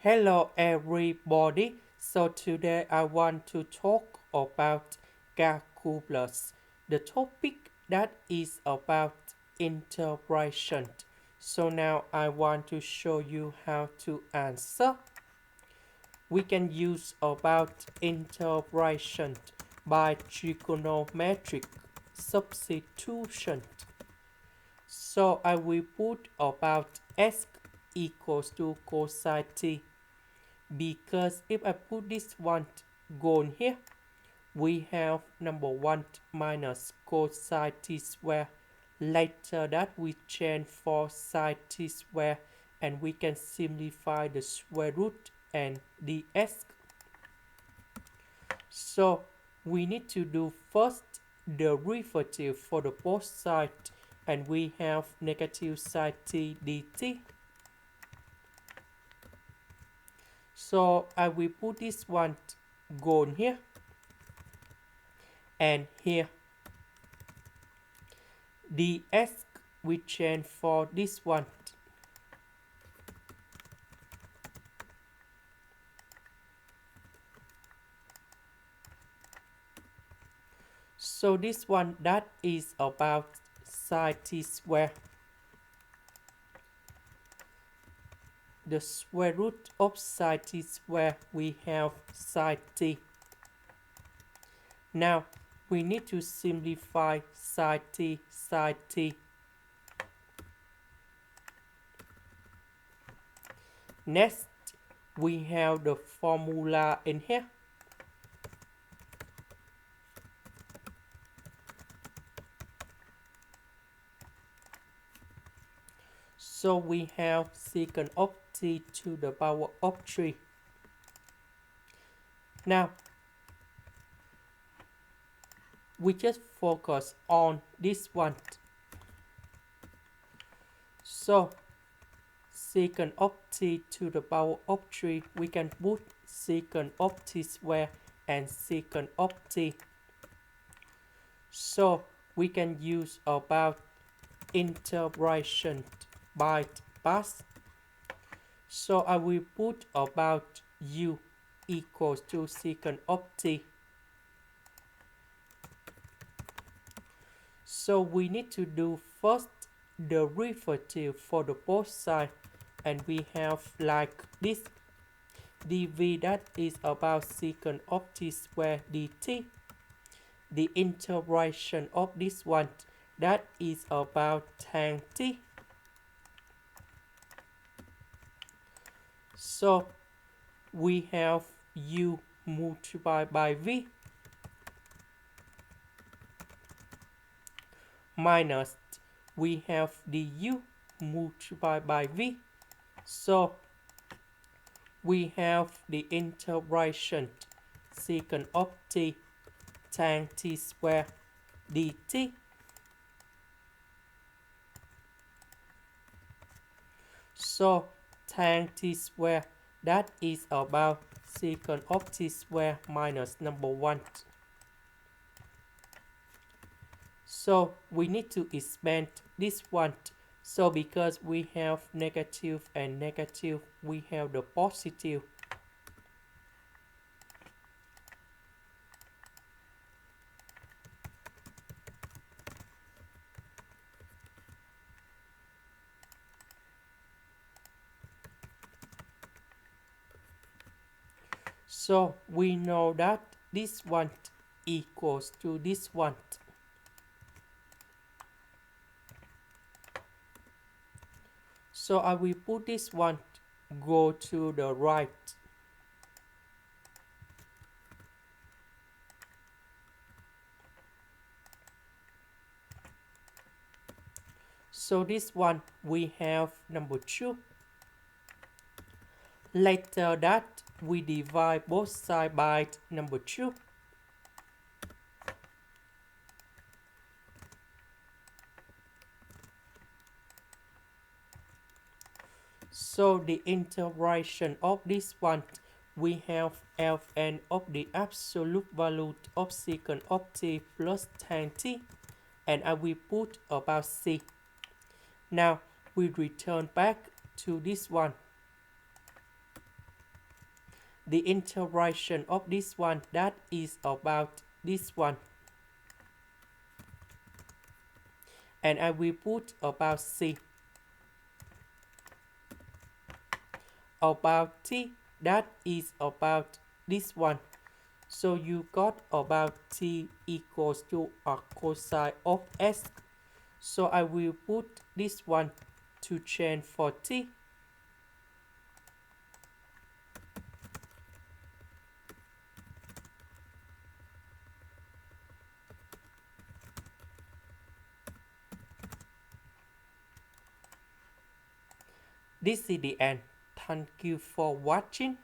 Hello everybody. So today I want to talk about calculus. The topic that is about integration. So now I want to show you how to answer. We can use about integration by trigonometric substitution. So I will put about s equals to cosine t, because if I put this one gone here, we have number 1 minus cosine t square. Later that we change for sine t square and we can simplify the square root and ds. So we need to do first the derivative for the both sides, and we have negative sine t dt. So I will put this one gone here and here. ds we change for this one. So this one that is about sine t square. The square root of sine t square, we have sine t. Now we need to simplify sine t, sine t. Next, we have the formula in here. So we have secant of t to the power of 3. Now, we just focus on this one. So, secant of t to the power of 3, we can put secant of t square and secant of t. So, we can use about integration by parts. So I will put about u equals to secant of t. So we need to do first the derivative for the both sides, and we have like this. dv that is about secant of t square dt. The integration of this one that is about tan t. So we have u multiplied by v minus we have du multiplied by v. So we have the integration secant of t tan t square dt. So tan t square that is about secant of t square minus number 1. So we need to expand this one. So because we have negative and negative, we have the positive. So we know that this one equals to this one. So I will put this one go to the right. So this one we have number 2. Later that we divide both sides by number 2. So the integration of this one, we have Ln of the absolute value of secant of t plus tan t, and I will put about c. Now we return back to this one. the integration of this one, that is about this one. And I will put about c. About t, that is about this one. So you got about t equals to a cosine of s. So I will put this one to change for t. This is the end. Thank you for watching.